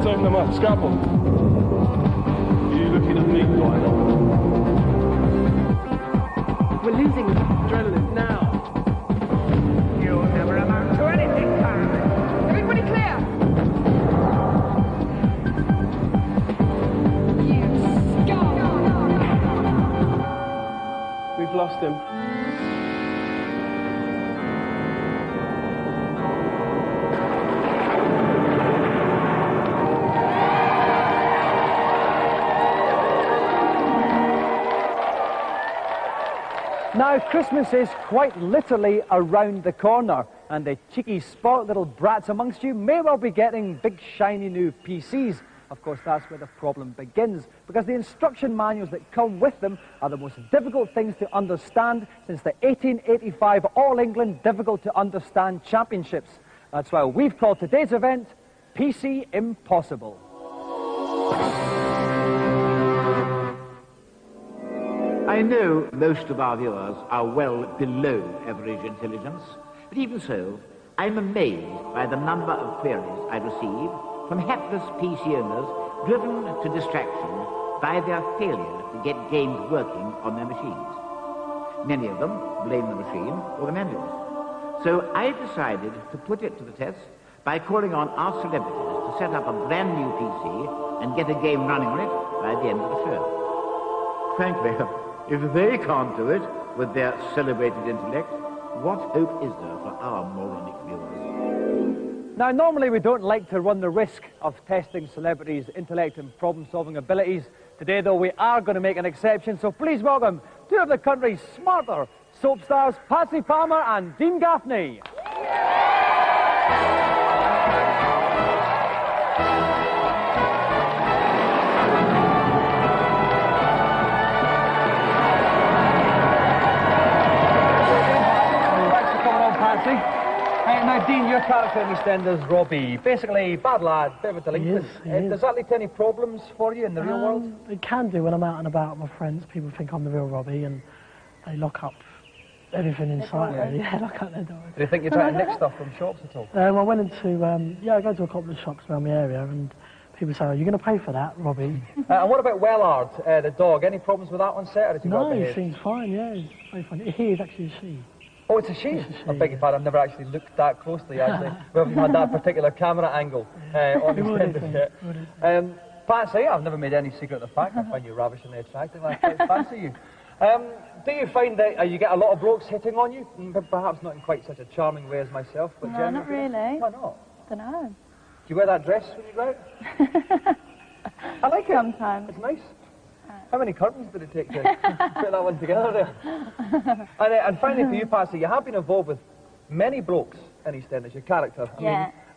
Let's open them up. Scalpel. Are you looking at me, Dwight? We're losing adrenaline now. You'll never amount to anything, pal. Everybody clear! You scum! We've lost him. Now, Christmas is quite literally around the corner, and the cheeky, spoilt little brats amongst you may well be getting big, shiny new PCs. Of course, that's where the problem begins, because the instruction manuals that come with them are the most difficult things to understand since the 1885 All England Difficult to Understand Championships. That's why we've called today's event PC Impossible. I know most of our viewers are well below average intelligence, but even so, I'm amazed by the number of queries I receive from hapless PC owners driven to distraction by their failure to get games working on their machines. Many of them blame the machine or the manuals. So I decided to put it to the test by calling on our celebrities to set up a brand new PC and get a game running on it by the end of the show. Frankly, if they can't do it with their celebrated intellect, what hope is there for our moronic viewers? Now, normally we don't like to run the risk of testing celebrities' intellect and problem-solving abilities. Today, though, we are going to make an exception, so please welcome two of the country's smarter soap stars, Patsy Palmer and Dean Gaffney. Now, Dean, your character in EastEnders, Robbie, basically bad lad, bit of a delinquent. Does that lead to any problems for you in the real world? It can do when I'm out and about with my friends. People think I'm the real Robbie and they lock up everything in sight, really. Yeah, lock up their doors. Do you think you're trying to nick stuff from shops at all? I went into, I go to a couple of shops around the area and people say, are you going to pay for that, Robbie? And what about Wellard, the dog? Any problems with that on set? Or does he No, well he behave? seems fine, yeah. He's very fine. He is actually a she. Oh, it's a she? It's a she, I beg your pardon, I've never actually looked that closely, actually. We haven't had that particular camera angle on EastEnders yet. Patsy, I've never made any secret of the fact. I find you ravishingly attractive. I quite fancy you. Do you find that you get a lot of blokes hitting on you? Perhaps not in quite such a charming way as myself, but No, generally. not really. Why not? Don't know. Do you wear that dress when you go out? I like it. Sometimes. It's nice. How many curtains did it take to put that one together there? And finally for you, Patsy, you have been involved with many blokes in EastEnders, your character. I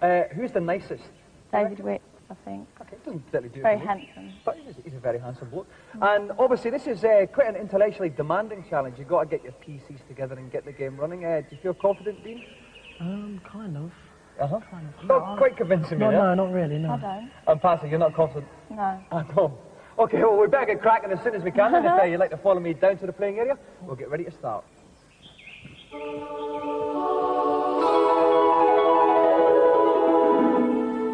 mean, who's the nicest? David Wick, I think. Okay, doesn't particularly do Very it. handsome. But he's a very handsome bloke. And obviously this is quite an intellectually demanding challenge. You've got to get your PCs together and get the game running. Do you feel confident, Dean? Kind of. Uh-huh. Kind of. Not quite convincing me, No, not really, no. I don't. And Patsy, you're not confident? No. At all. Okay, well, we better get cracking as soon as we can. And if you'd like to follow me down to the playing area, we'll get ready to start.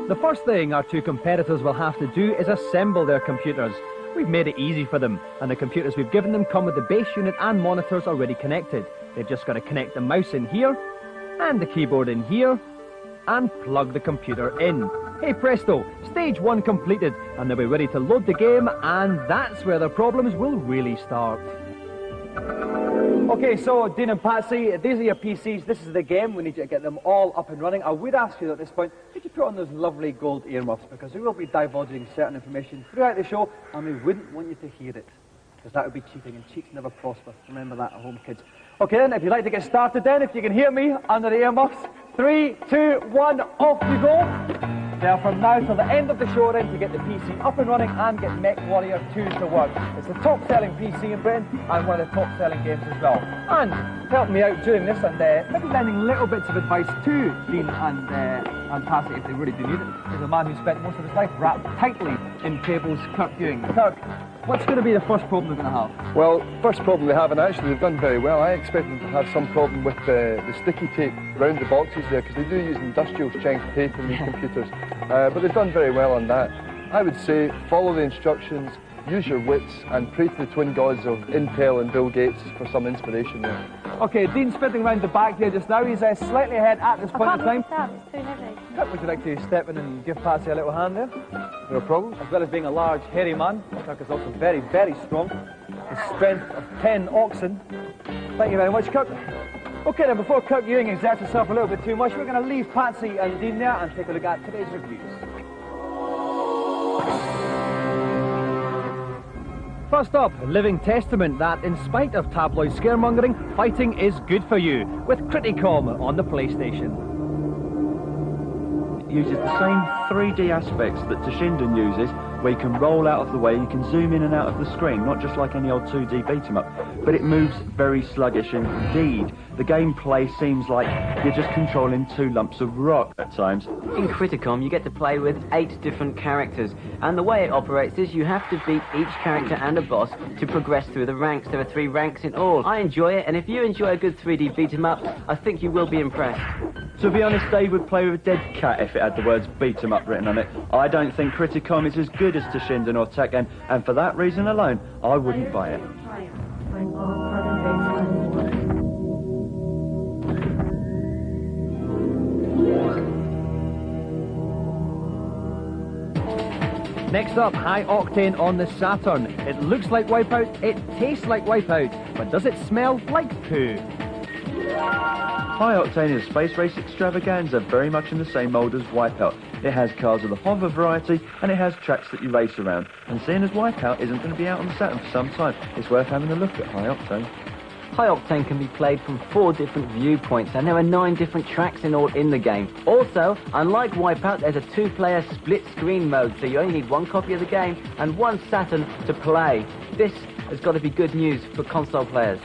The first thing our two competitors will have to do is assemble their computers. We've made it easy for them, and the computers we've given them come with the base unit and monitors already connected. They've just got to connect the mouse in here, and the keyboard in here, and plug the computer in. Hey presto, stage 1 completed, and they'll be ready to load the game, and that's where the problems will really start. Okay, so Dean and Patsy, these are your PCs, this is the game, we need you to get them all up and running. I would ask you at this point, could you put on those lovely gold earmuffs, because we will be divulging certain information throughout the show, and we wouldn't want you to hear it, because that would be cheating, and cheats never prosper. Remember that at home, kids. Okay then, if you'd like to get started then, if you can hear me under the earmuffs, 3, 2, 1, off you go. Now from now till the end of the show then to get the PC up and running and get Mech Warrior 2 to work. It's the top selling PC in Britain and one of the top selling games as well. And helped me out during this and maybe lending little bits of advice to Dean and Patsy if they really do need it. He's a man who spent most of his life wrapped tightly in cables. Kirk Ewing. Kirk, what's going to be the first problem they're going to have? Well, first problem they have, and actually they've done very well. I expect them to have some problem with the sticky tape around the boxes there, because they do use industrial strength tape in these computers. But they've done very well on that. I would say follow the instructions, use your wits, and pray to the twin gods of Intel and Bill Gates for some inspiration there. Okay, Dean's spinning around the back here just now. He's slightly ahead at this point in time. It's too heavy. Kirk, would you like to step in and give Patsy a little hand there? No problem. As well as being a large, hairy man, Kirk is also very, very strong. The strength of 10 oxen. Thank you very much, Kirk. Okay, then, before Kirk Ewing exerts himself a little bit too much, we're going to leave Patsy and Dean there and take a look at today's reviews. First up, a living testament that, in spite of tabloid scaremongering, fighting is good for you, with Criticom on the PlayStation. It uses the same 3D aspects that Toshinden uses, where you can roll out of the way, you can zoom in and out of the screen, not just like any old 2D beat-em-up, but it moves very sluggish indeed. The gameplay seems like you're just controlling two lumps of rock at times. In Criticom, you get to play with 8 different characters, and the way it operates is you have to beat each character and a boss to progress through the ranks. There are 3 ranks in all. I enjoy it, and if you enjoy a good 3D beat-em-up, I think you will be impressed. To be honest, Dave would play with a dead cat if it had the words beat-em-up written on it. I don't think Criticom is as good as Toshinden or Tekken, and for that reason alone, I wouldn't buy it. Next up, High Octane on the Saturn. It looks like Wipeout, it tastes like Wipeout, but does it smell like poo? High Octane is a space race extravaganza, very much in the same mould as Wipeout. It has cars of the hover variety, and it has tracks that you race around. And seeing as Wipeout isn't going to be out on the Saturn for some time, it's worth having a look at High Octane. High Octane can be played from 4 different viewpoints, and there are 9 different tracks in all in the game. Also, unlike Wipeout, there's a 2-player split-screen mode, so you only need 1 copy of the game and 1 Saturn to play. This has got to be good news for console players.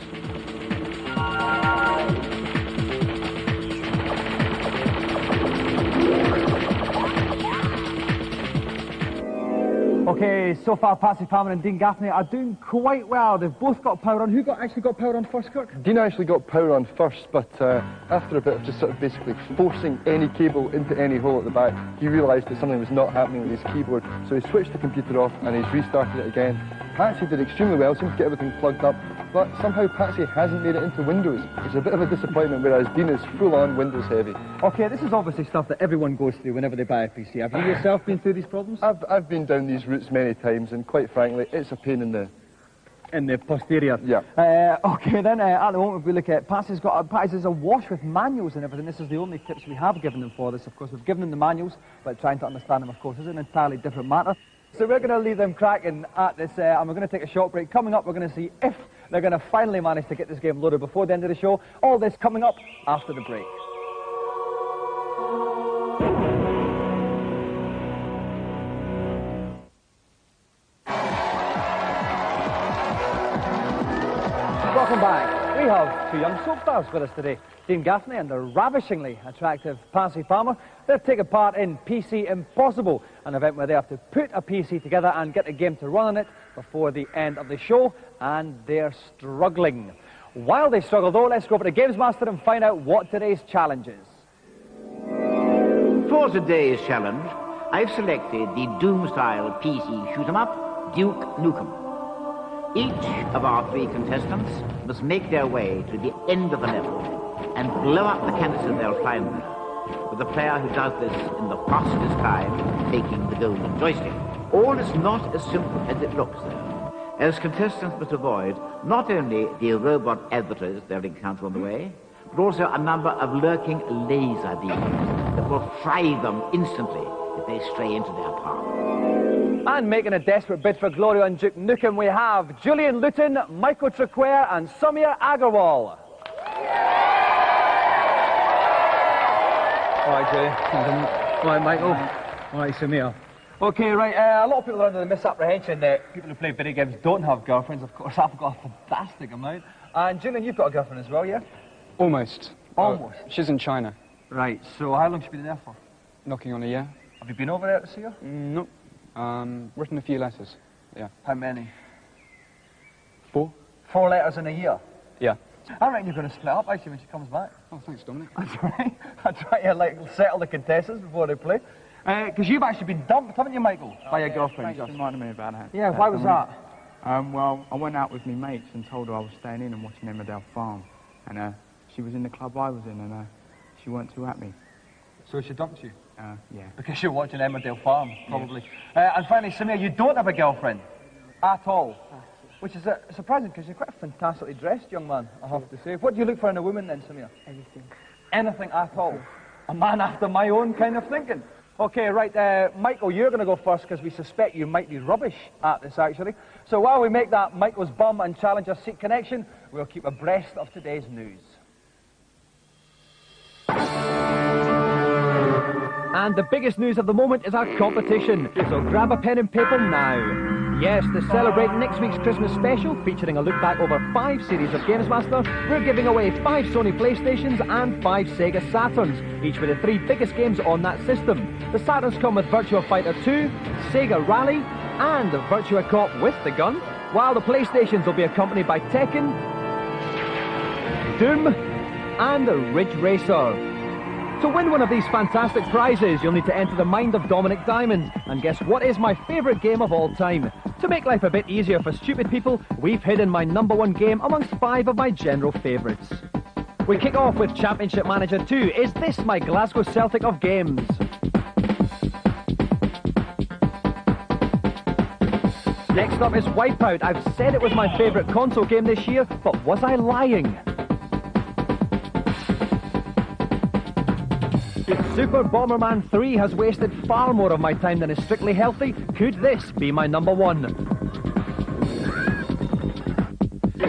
Okay, so far Patsy Palmer and Dean Gaffney are doing quite well. They've both got power on. Who actually got power on first, Kirk? Dean actually got power on first, but after a bit of just sort of basically forcing any cable into any hole at the back, he realised that something was not happening with his keyboard, so he switched the computer off and he's restarted it again. Patsy did extremely well, seemed to get everything plugged up, but somehow Patsy hasn't made it into Windows, which is a bit of a disappointment, whereas Dean is full-on Windows heavy. Okay, this is obviously stuff that everyone goes through whenever they buy a PC. Have you yourself been through these problems? I've been down these routes many times, and quite frankly, it's a pain in the posterior. Yeah. Okay, then at the moment we look at Patsy's awash with manuals and everything. This is the only tips we have given them for this. Of course, we've given them the manuals, but trying to understand them, of course, is an entirely different matter. So we're going to leave them cracking at this, and we're going to take a short break. Coming up, we're going to see if they're going to finally manage to get this game loaded before the end of the show. All this coming up after the break. Welcome back. We have 2 young soap stars with us today, Dean Gaffney and the ravishingly attractive Patsy Palmer. They've taken part in PC Impossible, an event where they have to put a PC together and get a game to run on it before the end of the show, and they're struggling. While they struggle though, let's go over to GamesMaster and find out what today's challenge is. For today's challenge, I've selected the Doom-style PC shoot-'em-up, Duke Nukem. Each of our 3 contestants must make their way to the end of the level and blow up the canister they'll find there, with the player who does this in the fastest time taking the golden joystick. All is not as simple as it looks, though, as contestants must avoid not only the robot adversaries they'll encounter on the way, but also a number of lurking laser beams that will fry them instantly if they stray into their path. And making a desperate bid for glory on Duke Nukem, we have Julian Luton, Michael Triquare and Samir Agarwal. All right, Julian. All right, Michael. All right, Samir. Okay, right, a lot of people are under the misapprehension that people who play video games don't have girlfriends. Of course, I've got a fantastic amount. And Julian, you've got a girlfriend as well, yeah? Almost. Almost? She's in China. Right, so how long have you been there for? Knocking on a year. Have you been over there to see her? No. Written a few letters. Yeah. How many? 4. 4 letters in a year? Yeah. I reckon you're going to split up, actually, when she comes back. Oh, thanks, Dominic. That's right. I try to, like, settle the contestants before they play. Because you've actually been dumped, haven't you, Michael, by your girlfriend? Thanks for reminding me about that. Yeah, why was that? Well, I went out with my mates and told her I was staying in and watching Emmerdale Farm. And she was in the club I was in and she weren't too happy. So she dumped you? Yeah. Because you're watching Emmerdale Farm, probably. Yeah. And finally, Samir, you don't have a girlfriend at all, which is surprising because you're quite a fantastically dressed young man, I have to say. What do you look for in a woman then, Samir? Anything. Anything at all? A man after my own kind of thinking. Okay, right, Michael, you're going to go first because we suspect you might be rubbish at this, actually. So while we make that Michael's bum and challenger seat connection, we'll keep abreast of today's news. And the biggest news of the moment is our competition, so grab a pen and paper now. Yes, to celebrate next week's Christmas special, featuring a look back over 5 series of GamesMaster, we're giving away 5 Sony PlayStations and 5 Sega Saturns, each with the 3 biggest games on that system. The Saturns come with Virtua Fighter 2, Sega Rally, and Virtua Cop with the gun, while the PlayStations will be accompanied by Tekken, Doom, and Ridge Racer. To win one of these fantastic prizes, you'll need to enter the mind of Dominic Diamond and guess what is my favourite game of all time. To make life a bit easier for stupid people, we've hidden my #1 game amongst 5 of my general favourites. We kick off with Championship Manager 2. Is this my Glasgow Celtic of games? Next up is Wipeout. I've said it was my favourite console game this year, but was I lying? Super Bomberman 3 has wasted far more of my time than is strictly healthy. Could this be my #1?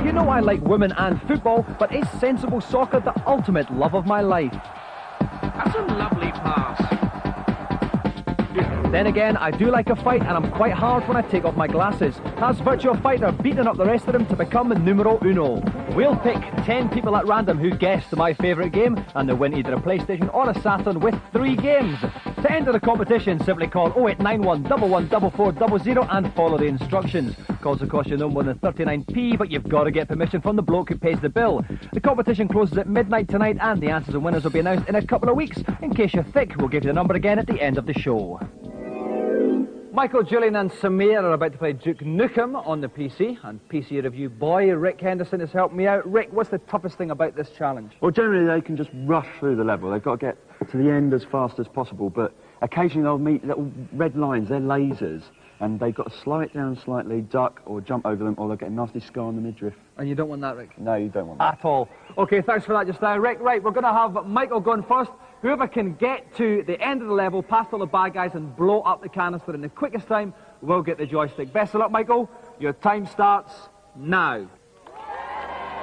You know I like women and football, but is sensible soccer the ultimate love of my life? That's a lovely pass. Then again, I do like a fight and I'm quite hard when I take off my glasses. Has Virtua Fighter beaten up the rest of them to become the numero uno? We'll pick 10 people at random who guessed my favourite game and they'll win either a PlayStation or a Saturn with 3 games. To enter the competition, simply call 0891 114400 and follow the instructions. Calls will cost you no more than 39p, but you've got to get permission from the bloke who pays the bill. The competition closes at midnight tonight and the answers and winners will be announced in a couple of weeks. In case you're thick, we'll give you the number again at the end of the show. Michael, Julian and Samir are about to play Duke Nukem on the PC, and PC review boy Rick Henderson has helped me out. Rick, what's the toughest thing about this challenge? Well, generally they can just rush through the level. They've got to get to the end as fast as possible, but occasionally they'll meet little red lines, they're lasers, and they've got to slow it down slightly, duck or jump over them, or they'll get a nasty scar on the midriff. And you don't want that, Rick? No, you don't want that. At all. Okay, thanks for that just now, Rick. Right, we're going to have Michael going first. Whoever can get to the end of the level, past all the bad guys, and blow up the canister in the quickest time will get the joystick. Best of luck, Michael. Your time starts now.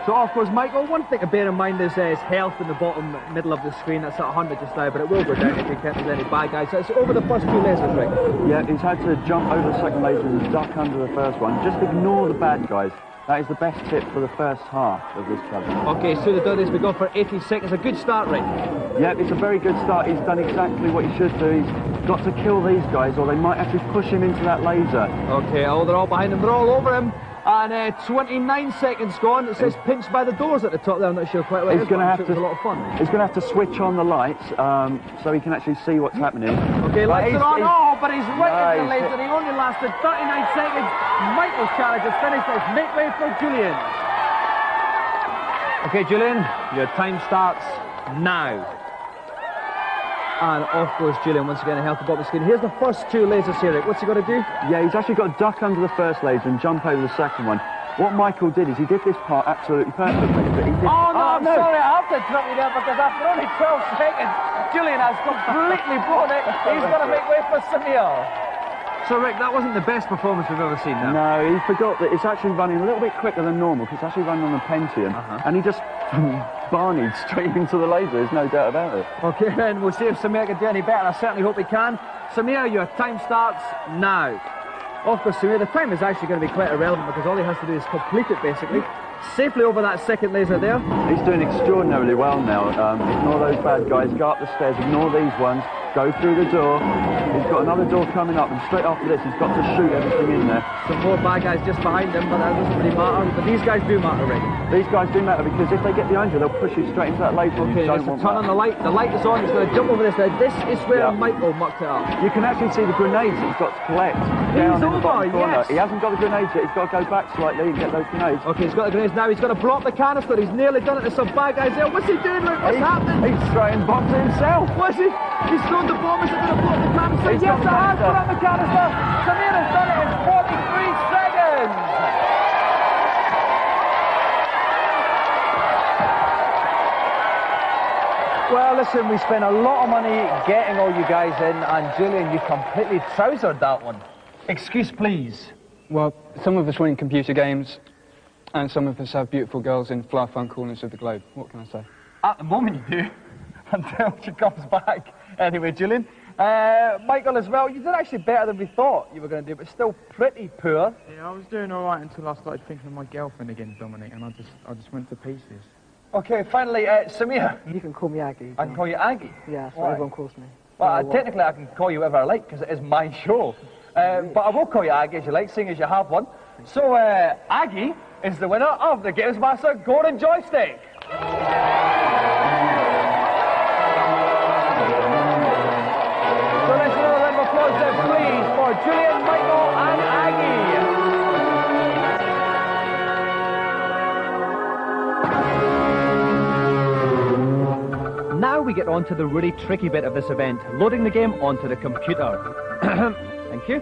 So, of course, Michael, one thing to bear in mind is health in the bottom middle of the screen. That's at 100 just now, but it will go down if you can't there's any bad guys. So it's over the first 2 lasers, Rick. Yeah, he's had to jump over the second laser and duck under the first one. Just ignore the bad guys. That is the best tip for the first half of this challenge. Okay, so to do this, we go for 80 seconds. A good start, Rick. Yeah, it's a very good start. He's done exactly what he should do. He's got to kill these guys, or they might actually push him into that laser. Okay, oh, they're all behind him. They're all over him. And 29 seconds gone. It says pinched by the doors at the top there. I'm not sure quite what it is. He's going to have to. A lot of fun. He's going to have to switch on the lights so he can actually see what's happening. Okay, lights are on. Oh, but he's right into the laser. He only lasted 39 seconds. Michael's challenge is finished. Let's make way for Julian. Okay, Julian, your time starts now. And off goes Julian once again, a healthy bottom screen. Here's the first 2 lasers here, Rick. What's he got to do? Yeah, he's actually got to duck under the first laser and jump over the second one. What Michael did is he did this part absolutely perfectly, but he did... Oh, no, I'm sorry, I have to interrupt you there because after only 12 seconds, Julian has completely blown it. He's got to make way for Samir. So, Rick, that wasn't the best performance we've ever seen now. No, he forgot that it's actually running a little bit quicker than normal because it's actually running on a Pentium, and he just barneyed straight into the laser, there's no doubt about it. Okay, then, we'll see if Samir can do any better. I certainly hope he can. Samir, your time starts now. Of course, Samir, the time is actually going to be quite irrelevant because all he has to do is complete it, basically. Safely over that second laser there. He's doing extraordinarily well now. Ignore those bad guys, go up the stairs, ignore these ones, go through the door. He's got another door coming up, and straight after this, he's got to shoot everything in there. Some more bad guys just behind him, but that doesn't really matter. But these guys do matter, Rick. These guys do matter because if they get behind you, they'll push you straight into that laser. Okay, let's turn on the light. The light is on. He's going to jump over this. Now, this is where Michael mucked it up. You can actually see the grenades that he's got to collect. Down in the bottom corner. Yes. He hasn't got the grenades yet. He's got to go back slightly and get those grenades. Okay, he's got the grenades now. He's going to blow up the canister. He's nearly done it. There's some bad guys there. What's he doing, Rick? What's happening? He's throwing bombs at himself. What's he? He's throwing the bomb. Is it going to blow up the canister? Yes, it has blown up the canister. Samir has done it in 43 seconds. Well, listen, we spent a lot of money getting all you guys in, and Julian, you completely trousered that one. Excuse, please. Well, some of us win computer games, and some of us have beautiful girls in far flung corners of the globe. What can I say? At the moment you do, until she comes back. Anyway, Julian. Michael as well, you did actually better than we thought you were going to do, but still pretty poor. Yeah, I was doing all right until I started thinking of my girlfriend again, Dominic, and I just went to pieces. Okay, finally, Samir. You can call me Aggie. I can call you Aggie? Yeah, that's what everyone calls me. Well, technically I can call you whatever I like, because it is my show. But I will call you Aggie as you like, seeing as you have one. So, Aggie is the winner of the GamesMaster Golden Joystick. So let's do a round of applause then, please, for Julian, Michael, and Aggie. Now we get on to the really tricky bit of this event, loading the game onto the computer. Thank you.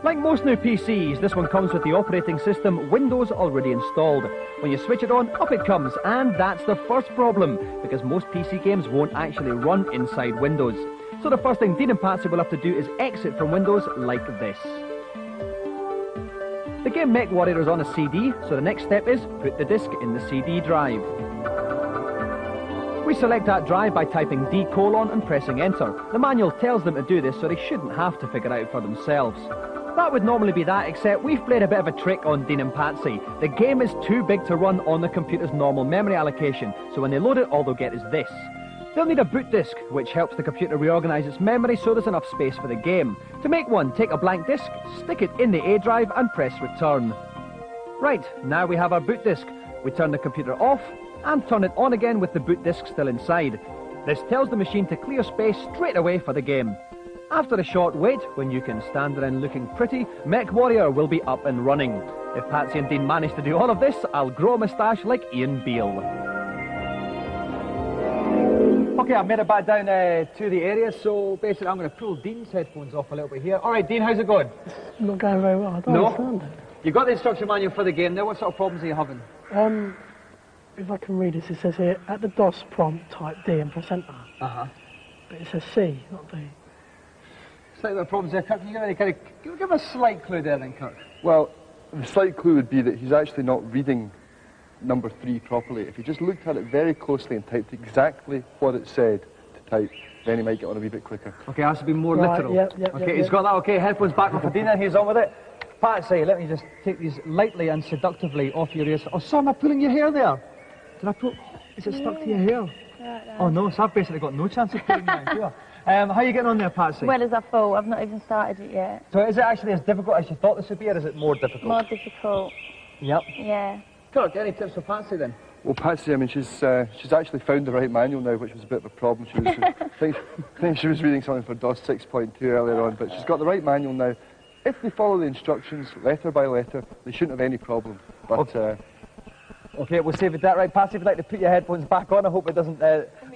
Like most new PCs, this one comes with the operating system Windows already installed. When you switch it on, up it comes, and that's the first problem, because most PC games won't actually run inside Windows. So the first thing Dean and Patsy will have to do is exit from Windows like this. The game Mech Warrior is on a CD, so the next step is put the disc in the CD drive. We select that drive by typing D: and pressing enter. The manual tells them to do this, so they shouldn't have to figure it out for themselves. That would normally be that, except we've played a bit of a trick on Dean and Patsy. The game is too big to run on the computer's normal memory allocation, so when they load it, all they'll get is this. They'll need a boot disk, which helps the computer reorganize its memory so there's enough space for the game. To make one, take a blank disk, stick it in the A drive and press return. Right, now we have our boot disk. We turn the computer off and turn it on again with the boot disk still inside. This tells the machine to clear space straight away for the game. After a short wait, when you can stand around looking pretty, Mech Warrior will be up and running. If Patsy and Dean manage to do all of this, I'll grow a moustache like Ian Beale. Okay, I've made it back down to the area, so basically I'm going to pull Dean's headphones off a little bit here. All right, Dean, how's it going? Not going very well, I don't understand it. You've got the instruction manual for the game now. What sort of problems are you having? If I can read this, it says here, at the DOS prompt, type D and press enter. Uh-huh. But it says C, not D. Slight bit of problems there, Kirk. Can you give any give a slight clue there then, Kirk? Well, the slight clue would be that he's actually not reading number 3 properly. If he just looked at it very closely and typed exactly what it said to type, then he might get on a wee bit quicker. Okay, has to be more literal. Okay, he's got that. Okay, headphones back on for Dean, and he's on with it. Patsy, let me just take these lightly and seductively off your ears. Oh, sorry, am I pulling your hair there? Did I pull? Is it stuck to your hair? Right, oh no, so I've basically got no chance of pulling my hair. How are you getting on there, Patsy? Well as I thought, I've not even started it yet. So is it actually as difficult as you thought this would be, or is it more difficult? More difficult. Yep. Yeah. Kirk, any tips for Patsy then? Well, Patsy, I mean, she's actually found the right manual now, which was a bit of a problem. She was, I think she was reading something for DOS 6.2 earlier on, but she's got the right manual now. If they follow the instructions letter by letter, they shouldn't have any problem. But okay, we'll save it that. Right, Patsy, if you'd like to put your headphones back on, I hope it doesn't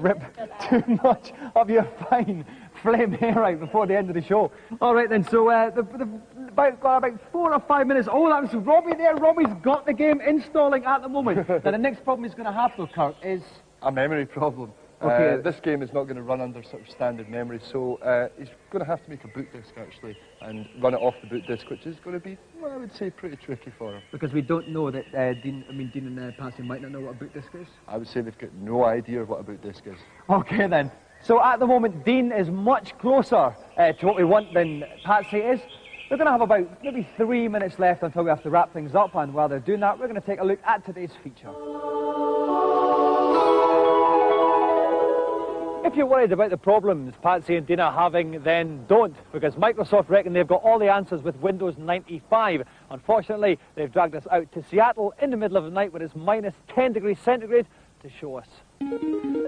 rip too much of your fine flame hair out before the end of the show. All right then, so about 4 or 5 minutes. Oh, that was Robbie there. Robbie's got the game installing at the moment. Now, the next problem he's going to have, though, Kirk, is a memory problem. Okay. This game is not going to run under sort of standard memory, so he's going to have to make a boot disk, actually, and run it off the boot disk, which is going to be, well, I would say, pretty tricky for him. Because we don't know that Dean and Patsy might not know what a boot disk is? I would say they've got no idea what a boot disk is. Okay, then. So at the moment, Dean is much closer to what we want than Patsy is. We're going to have about maybe 3 minutes left until we have to wrap things up, and while they're doing that, we're going to take a look at today's feature. If you're worried about the problems Patsy and Dean are having, then don't, because Microsoft reckon they've got all the answers with Windows 95. Unfortunately, they've dragged us out to Seattle in the middle of the night when it's minus 10 degrees centigrade to show us.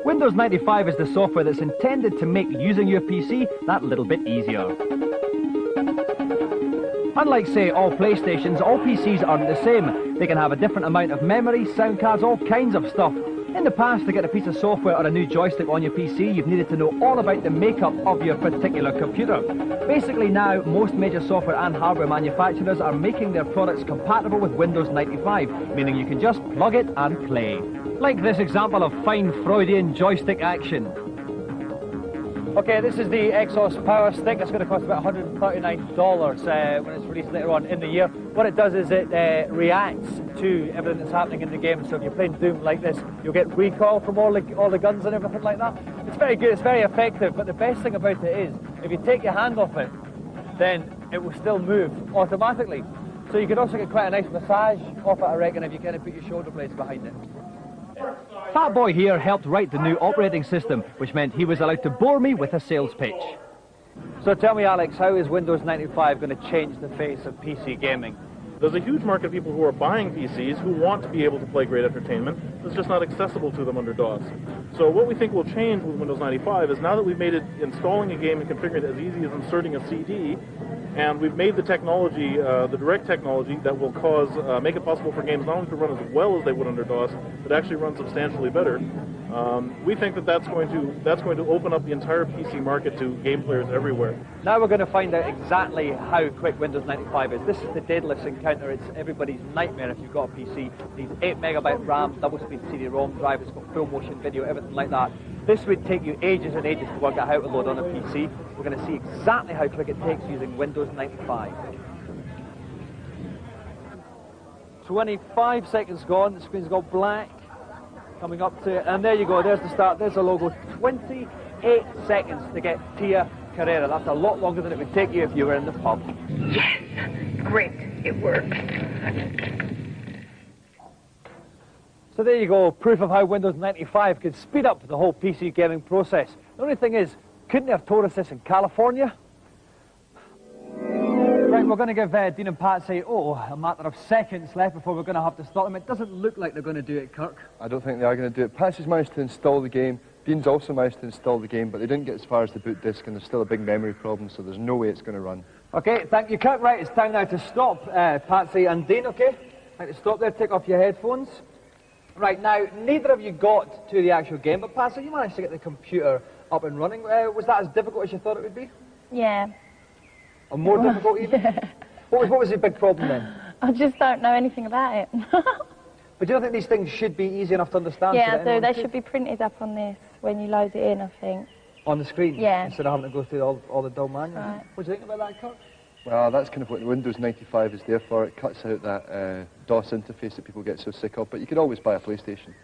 Windows 95 is the software that's intended to make using your PC that little bit easier. Unlike, say, all PlayStations, all PCs aren't the same. They can have a different amount of memory, sound cards, all kinds of stuff. In the past, to get a piece of software or a new joystick on your PC, you've needed to know all about the makeup of your particular computer. Basically now, most major software and hardware manufacturers are making their products compatible with Windows 95, meaning you can just plug it and play. Like this example of fine Freudian joystick action. Okay, this is the Exos Power Stick. It's going to cost about $139 when it's released later on in the year. What it does is it reacts to everything that's happening in the game. So if you're playing Doom like this, you'll get recoil from all the guns and everything like that. It's very good, it's very effective, but the best thing about it is, if you take your hand off it, then it will still move automatically. So you could also get quite a nice massage off it, I reckon, if you kind of put your shoulder blades behind it. Fat Boy here helped write the new operating system, which meant he was allowed to bore me with a sales pitch. So tell me, Alex, how is Windows 95 going to change the face of PC gaming? There's a huge market of people who are buying PCs who want to be able to play great entertainment. It's just not accessible to them under DOS. So what we think will change with Windows 95 is now that we've made it installing a game and configuring it as easy as inserting a CD, and we've made the technology, the direct technology, that will make it possible for games not only to run as well as they would under DOS, but actually run substantially better. We think that that's going to open up the entire PC market to game players everywhere. Now we're going to find out exactly how quick Windows 95 is. This is the deadlifts encounter. It's everybody's nightmare if you've got a PC. It needs 8 megabyte RAM, double speed CD-ROM drive, it's got full motion video, everything like that. This would take you ages and ages to work out how to load on a PC. We're going to see exactly how quick it takes using Windows 95. 25 seconds gone, the screen's gone black. Coming up to it, and there you go, there's the start, there's the logo. 28 seconds to get Tia Carrera. That's a lot longer than it would take you if you were in the pub. Yes! Great, it works. So there you go, proof of how Windows 95 could speed up the whole PC gaming process. The only thing is, couldn't they have told us this in California? Right, we're going to give Dean and Patsy, a matter of seconds left before we're going to have to stop them. It doesn't look like they're going to do it, Kirk. I don't think they are going to do it. Patsy's managed to install the game. Dean's also managed to install the game, but they didn't get as far as the boot disk, and there's still a big memory problem, so there's no way it's going to run. Okay, thank you, Kirk. Right, it's time now to stop Patsy and Dean, okay? Right, to stop there, take off your headphones. Right, now, neither of you got to the actual game, but Patsy, you managed to get the computer up and running. Was that as difficult as you thought it would be? Yeah. Or more difficult even? Yeah. What was the big problem then? I just don't know anything about it. But do you don't think these things should be easy enough to understand? Yeah, so they should be printed up on this when you load it in, I think. On the screen? Yeah. Instead of having to go through all the dull manuals? Right. What do you think about that, Kirk? Well, that's kind of what Windows 95 is there for. It cuts out that DOS interface that people get so sick of, but you could always buy a PlayStation.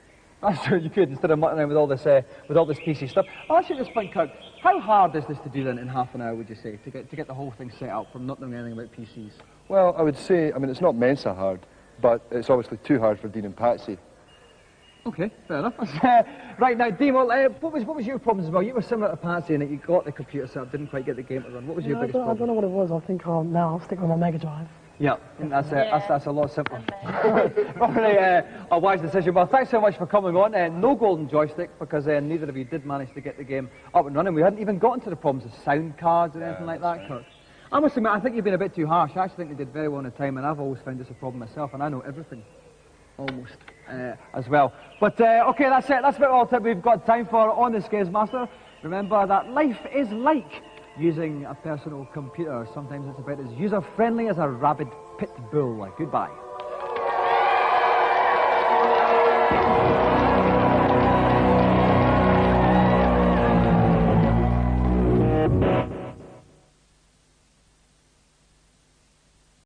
That's true, you could, instead of mucking around with all this PC stuff. I'll ask you this point, Kirk. How hard is this to do then in half an hour, would you say, to get the whole thing set up from not knowing anything about PCs? Well, I would say, it's not Mensa hard, but it's obviously too hard for Dean and Patsy. Okay, fair enough. Right now, Dean, what was your problems as well? You were similar to Patsy in that you got the computer set up, didn't quite get the game to run. What was your biggest problem? I don't know what it was. I think now I'll stick with my Mega Drive. Yeah, that's a lot simpler. Probably a wise decision. Well, thanks so much for coming on. No golden joystick, because neither of you did manage to get the game up and running. We hadn't even gotten to the problems of sound cards or anything like that, Kirk. I must admit, I think you've been a bit too harsh. I actually think you did very well in the time, and I've always found this a problem myself, and I know everything, almost, as well. But, okay, that's it. That's about all we've got time for on this GamesMaster. Remember that life is like using a personal computer. Sometimes it's about as user-friendly as a rabid pit bull. Goodbye.